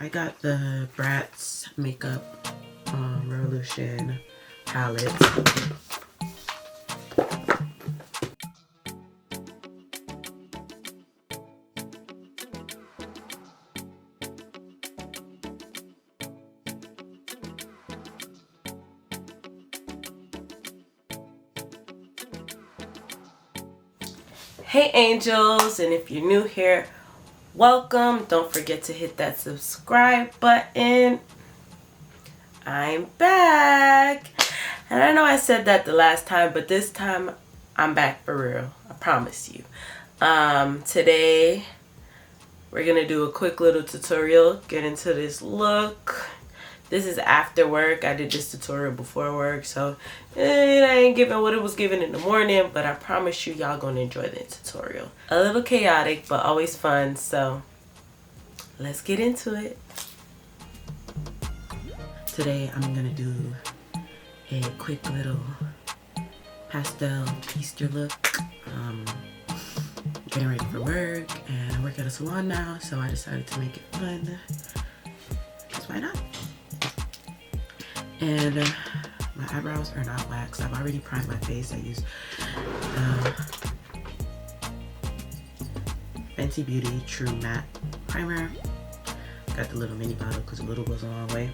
I got the Bratz Makeup Revolution palette. Hey angels, and if you're new here, welcome. Don't forget to hit that subscribe button. I'm back. And I know I said that the last time, but this time I'm back for real. I promise you. Today we're gonna do a quick little tutorial, get into this look. This is after work. I did this tutorial before work, so I ain't giving what it was given in the morning, but I promise you, y'all gonna enjoy the tutorial. A little chaotic, but always fun, so let's get into it. Today, I'm gonna do a quick little pastel Easter look. Getting ready for work, and I work at a salon now, so I decided to make it fun, because why not? And my eyebrows are not waxed. I've already primed my face. I use Fenty Beauty True Matte Primer. Got the little mini bottle because a little goes a long way.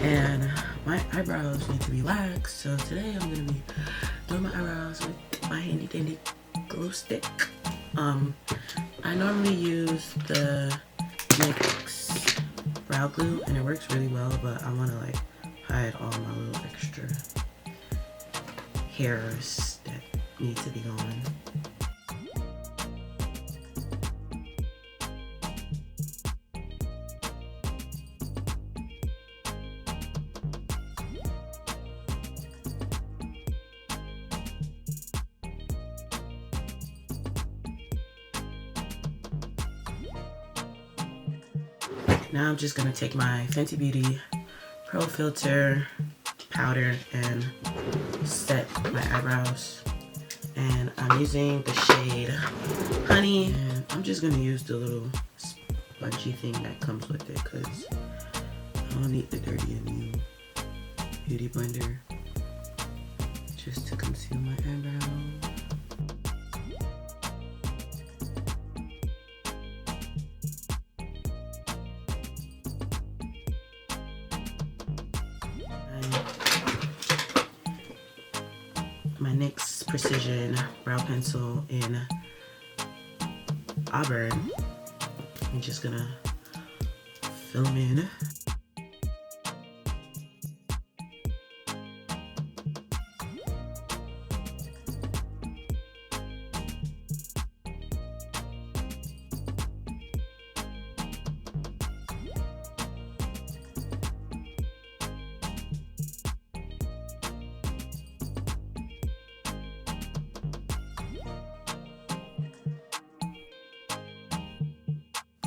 And my eyebrows need to be waxed, so today I'm going to be doing my eyebrows with my handy dandy glue stick. I normally use the NYX brow glue and it works really well, but I want to like hide all my little extra hairs that need to be gone. Now I'm just gonna take my Fenty Beauty Pro Filter powder and set my eyebrows. And I'm using the shade Honey. And I'm just gonna use the little spongy thing that comes with it because I don't need the dirty and new beauty blender just to conceal my eyebrows. My NYX Precision brow pencil in Auburn. I'm just gonna fill them in.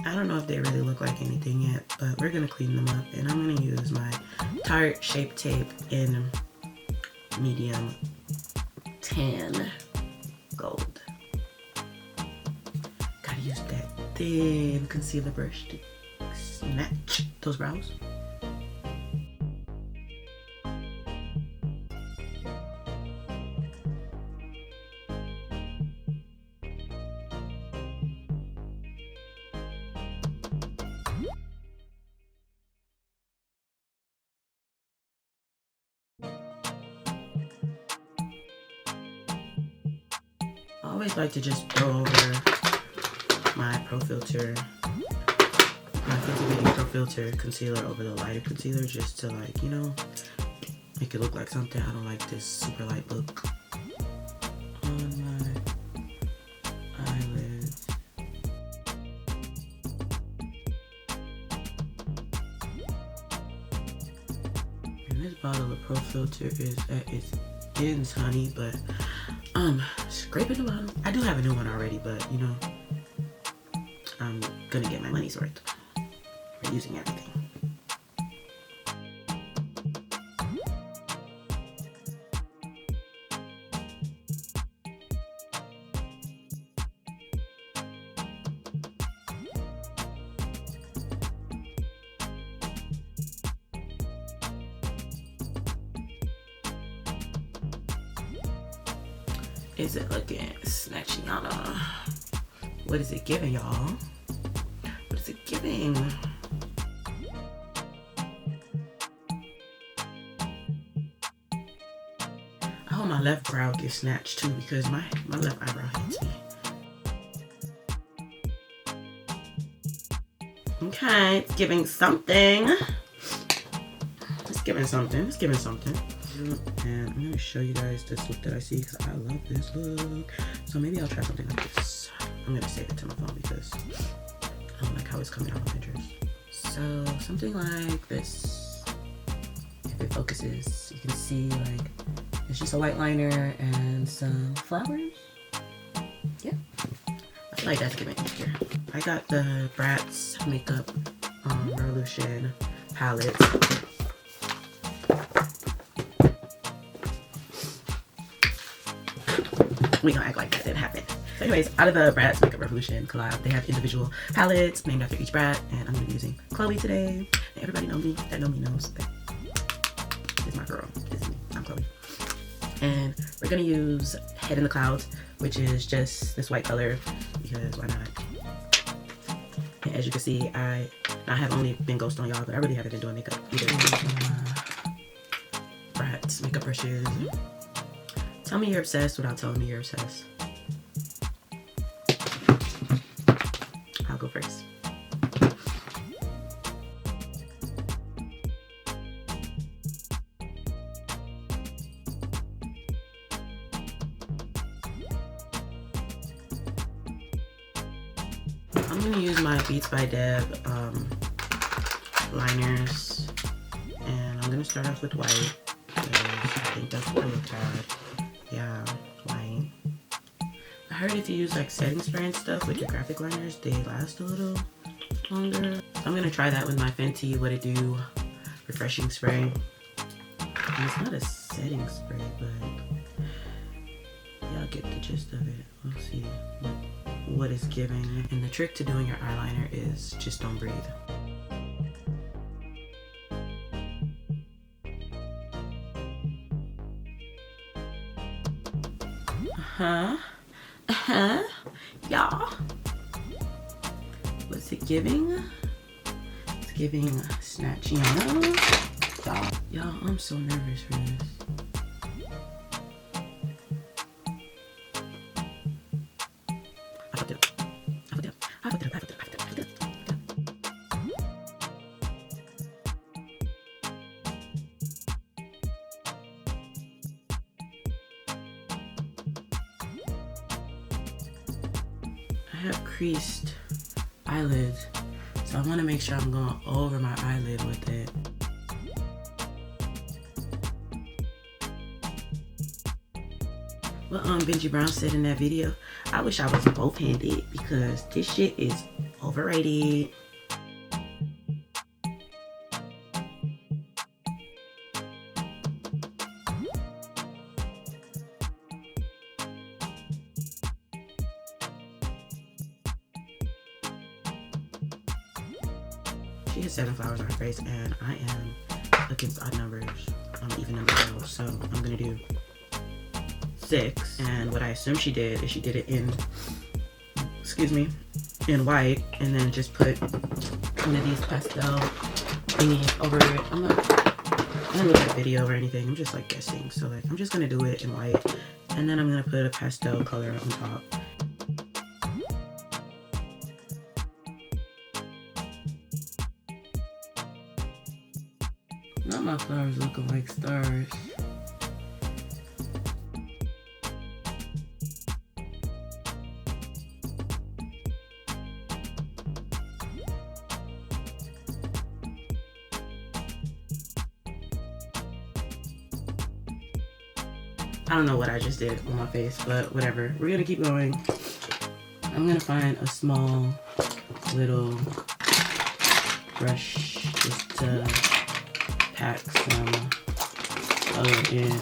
I don't know if they really look like anything yet, but we're gonna clean them up, and I'm gonna use my Tarte Shape Tape in medium tan gold. Gotta use that thin concealer brush to snatch those brows. I always like to just go over my Pro Filter, my Fenty Beauty Pro Filter concealer over the lighter concealer just to, like, you know, make it look like something. I don't like this super light look on my eyelids. And this bottle of Pro Filter is at its ends, honey, but scraping the bottom. I do have a new one already, but you know, I'm gonna get my money's worth for using everything. is it looking? Snatchiana. What is it giving, y'all? What is it giving? I hope my left brow gets snatched too, because my left eyebrow hates me. Okay, it's giving something. It's giving something. It's giving something. And I'm gonna show you guys this look that I see, because I love this look. So maybe I'll try something like this. I'm gonna save it to my phone because I don't like how it's coming out on Pinterest. So something like this. If it focuses, you can see like it's just a white liner and some flowers. Yeah, I feel like that's giving it here. I got the Bratz makeup Grwm palette. We gonna act like that didn't happen. So anyways, out of the Bratz Makeup Revolution collab, they have individual palettes named after each brat, and I'm gonna be using Chloe today. And everybody that know me knows that it's my girl. It's me. I'm Chloe. And we're gonna use Head in the Clouds, which is just this white color, because why not? And as you can see, I have only been ghost on y'all, but I really haven't been doing makeup either. Bratz makeup brushes. Tell me you're obsessed without telling me you're obsessed. I'll go first. I'm gonna use my Beats by Deb liners, and I'm gonna start off with white because I think that's what I looked at. Yeah, white. I heard if you use like setting spray and stuff with your graphic liners, they last a little longer. I'm gonna try that with my Fenty What It Do refreshing spray. And it's not a setting spray, but y'all get the gist of it. We'll see what it's giving. And the trick to doing your eyeliner is just don't breathe. Y'all. What's it giving? It's giving Snatchiana. Y'all, I'm so nervous for this. I fucked it up. I have creased eyelids, so I want to make sure I'm going over my eyelid with it. What Benji Brown said in that video, I wish I was both-handed because this shit is overrated. She has 7 flowers on her face, and I am against odd numbers on even number levels, so I'm gonna do 6. And what I assume she did is she did it in, in white, and then just put one of these pastel thingies over it. I'm not gonna look at a video or anything. I'm just like guessing. So like I'm just gonna do it in white, and then I'm gonna put a pastel color on top. Not my flowers looking like stars. I don't know what I just did on my face, but whatever. We're gonna keep going. I'm gonna find a small little brush just to pack some color in.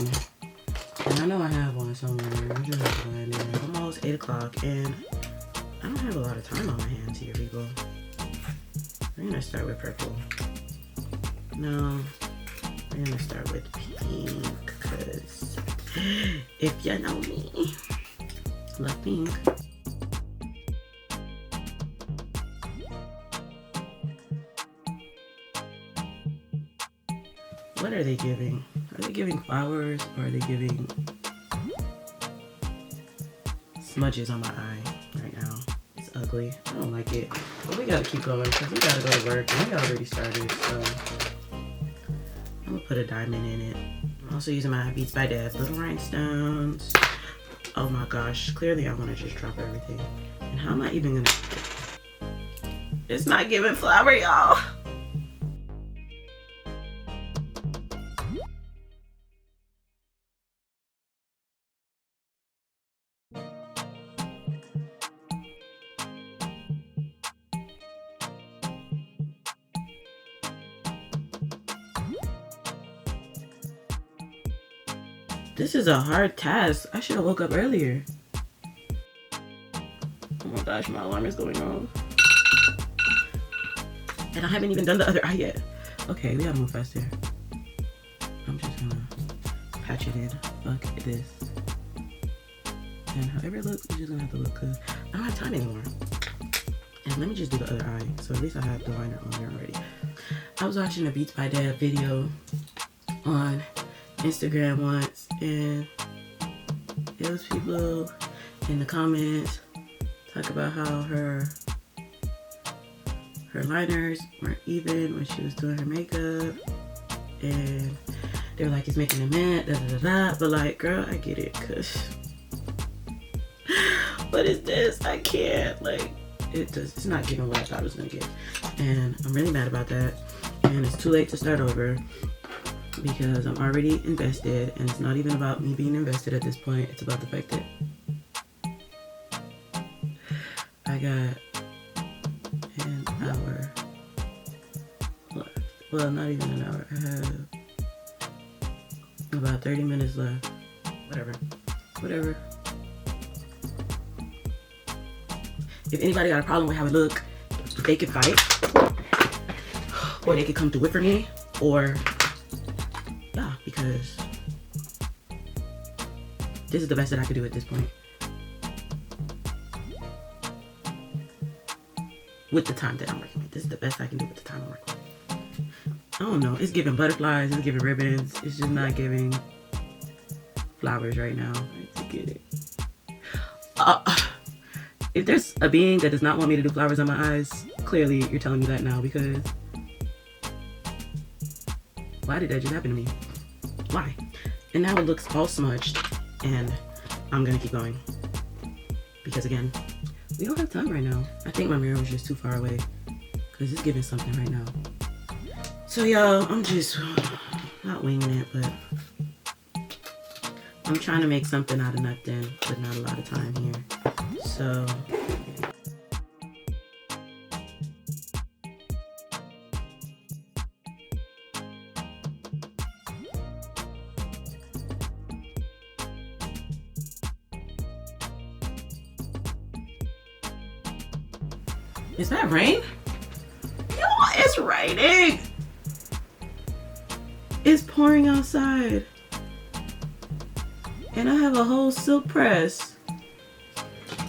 And I know I have one somewhere. I'm just gonna blend in. It's almost 8 o'clock and I don't have a lot of time on my hands here, people. We're gonna start with purple. No, we're gonna start with pink, because if you know me, Love pink. What are they giving? Are they giving flowers or are they giving smudges on my eye right now? It's ugly. I don't like it. But we gotta keep going because we gotta go to work and we already started. So I'm gonna put a diamond in it. I'm also using my Beats by Dad little rhinestones. Oh my gosh, clearly I wanna just drop everything. And how am I even gonna... It's not giving flower, y'all. This is a hard task. I should have woke up earlier. Oh my gosh, my alarm is going off. And I haven't even done the other eye yet. Okay, we gotta move faster. I'm just gonna patch it in. Fuck this. And however it looks, it's just gonna have to look good. I don't have time anymore. And let me just do the other eye. So at least I have the liner on there already. I was watching a Beats by Dad video on Instagram once, and it was people in the comments talk about how her liners weren't even when she was doing her makeup, and they were like, it's making a mint, da da da da. But like, girl, I get it, cause what is this? I can't, like, it's not giving what I thought it was gonna get, and I'm really mad about that. And it's too late to start over, because I'm already invested, and it's not even about me being invested at this point. It's about the fact that I got an hour left. Well, not even an hour. I have about 30 minutes left. Whatever. If anybody got a problem with how it look, they could fight, or they could come do it for me, or because this is the best that I could do at this point. With the time that I'm working with. This is the best I can do with the time I'm working with. I don't know. It's giving butterflies. It's giving ribbons. It's just not giving flowers right now. I get it. If there's a being that does not want me to do flowers on my eyes, clearly you're telling me that now, because why did that just happen to me? Why? And now it looks all smudged, and I'm gonna keep going because, again, we don't have time right now. I think my mirror was just too far away because it's giving something right now. So y'all, I'm just not winging it, but I'm trying to make something out of nothing, but not a lot of time here. So is that rain? Yo, it's raining. It's pouring outside. And I have a whole silk press.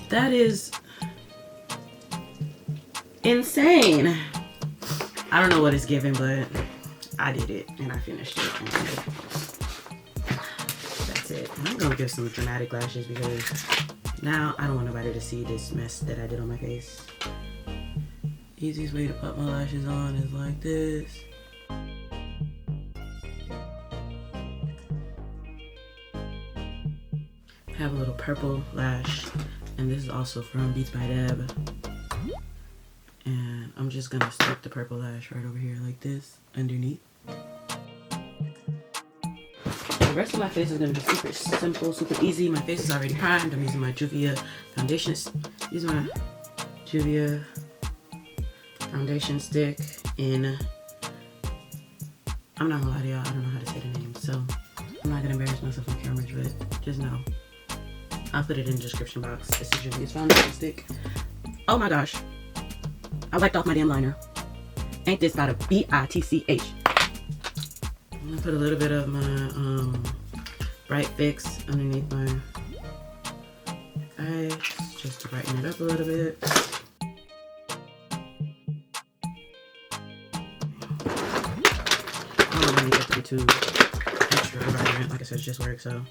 That is insane. I don't know what it's giving, but I did it and I finished it. And that's it. And I'm gonna give some dramatic lashes because now I don't want nobody to see this mess that I did on my face. Easiest way to put my lashes on is like this. I have a little purple lash, and this is also from Beats by Dad. And I'm just gonna stick the purple lash right over here like this, underneath. The rest of my face is gonna be super simple, super easy. My face is already primed. I'm using my Juvia foundation. Use my Juvia foundation stick in, I'm not gonna lie to y'all, I don't know how to say the name, so I'm not gonna embarrass myself on camera, but just know I'll put it in the description box. This is Juvia's foundation stick. Oh my gosh, I wiped off my damn liner. Ain't this about a bitch? I'm gonna put a little bit of my Bright Fix underneath my eyes just to brighten it up a little bit. I don't want to get them too extra vibrant. Like I said, it just works. So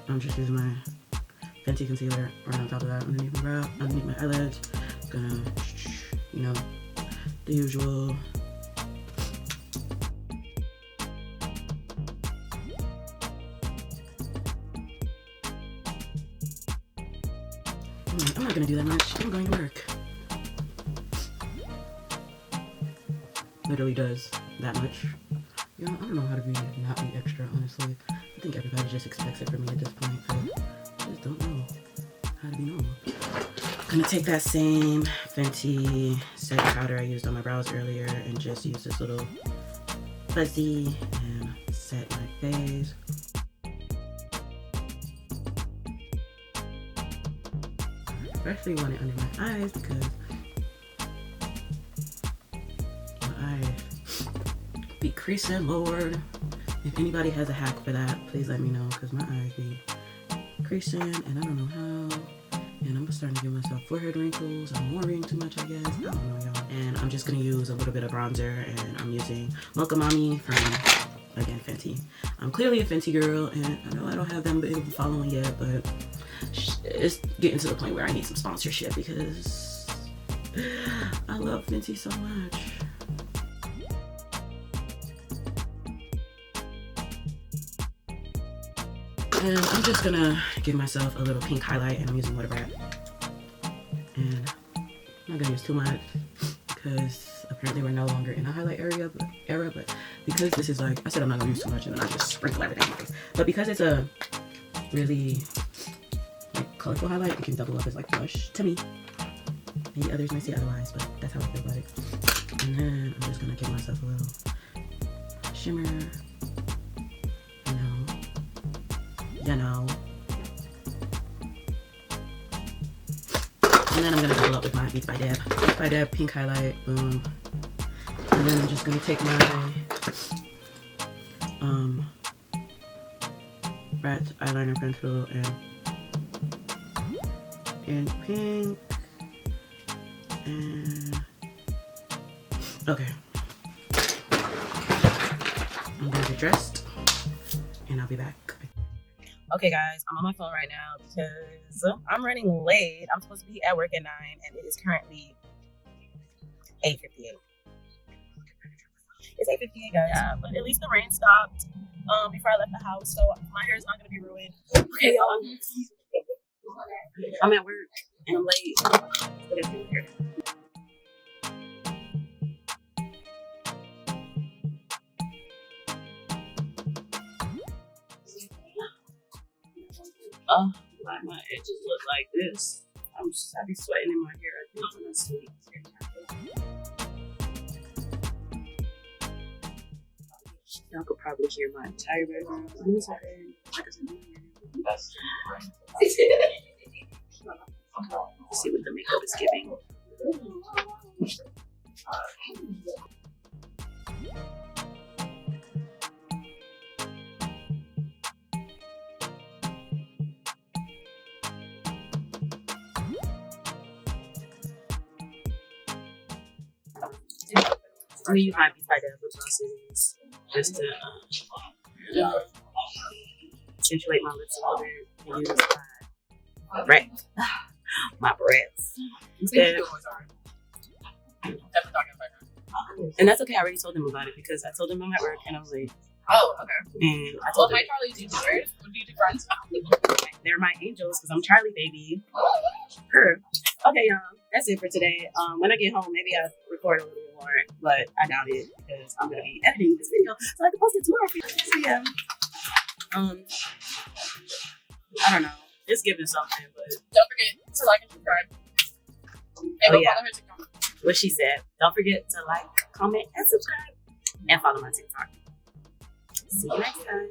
I'm just using my Fenty concealer right on top of that, underneath my brow, underneath my eyelids. Gonna, you know, the usual. I'm not gonna do that much. I'm going to work. Literally does that much. You know, I don't know how to be not be extra, honestly. I think everybody just expects it from me at this point. So I just don't know how to be normal. I'm gonna take that same Fenty setting powder I used on my brows earlier and just use this little fuzzy and set my face. I actually want it under my eyes because my eyes be creasing, Lord. If anybody has a hack for that, please let me know, because my eyes be creasing and I don't know how. And I'm starting to give myself forehead wrinkles. I'm worrying too much, I guess. I don't know, y'all. And I'm just gonna use a little bit of bronzer, and I'm using Mocha Mommy from, again, Fenty. I'm clearly a Fenty girl, and I know I don't have them big of a following yet, but it's getting to the point where I need some sponsorship because I love Fenty so much. And I'm just gonna give myself a little pink highlight, and I'm using Water Wrap. And I'm not gonna use too much because apparently we're no longer in a highlight era, but because this is like, I said I'm not gonna use too much and then I just sprinkle everything on my face. But because it's a really like colorful highlight, it can double up as like blush to me. Maybe others might say otherwise, but that's how I feel about it. And then I'm just gonna give myself a little shimmer. You know. And then I'm gonna double up with my Beats by Deb. Beats by Deb pink highlight, boom. And then I'm just gonna take my rat eyeliner pencil and pink. And okay. I'm gonna get dressed and I'll be back. Okay guys, I'm on my phone right now because I'm running late. I'm supposed to be at work at 9 and it is currently 8:58. It's 8:58 guys. Yeah, but at least the rain stopped before I left the house, so my hair is not gonna be ruined. Okay y'all, I'm at work and I'm late. But it's here. Why my edges look like this? I be sweating in my hair, I think, when I sleep. Y'all could probably hear my entire background. Let's see what the makeup is giving. I'm gonna use my Beats by Deb lip glosses just to accentuate my lips a little bit and use my breath instead. And that's okay. I already told them about it because I told them I'm at work and I was like, oh, okay. And I told them, my Charlie teachers would be friends. They're my angels because I'm Charlie baby. Her. Okay, y'all. That's it for today. When I get home, maybe I'll record a little bit more, but I doubt it because I'm gonna be editing this video so I can post it tomorrow. So yeah. I don't know. It's giving something, but don't forget to like and subscribe. And follow her TikTok. What she said. Don't forget to like, comment, and subscribe, and follow my TikTok. See you next time.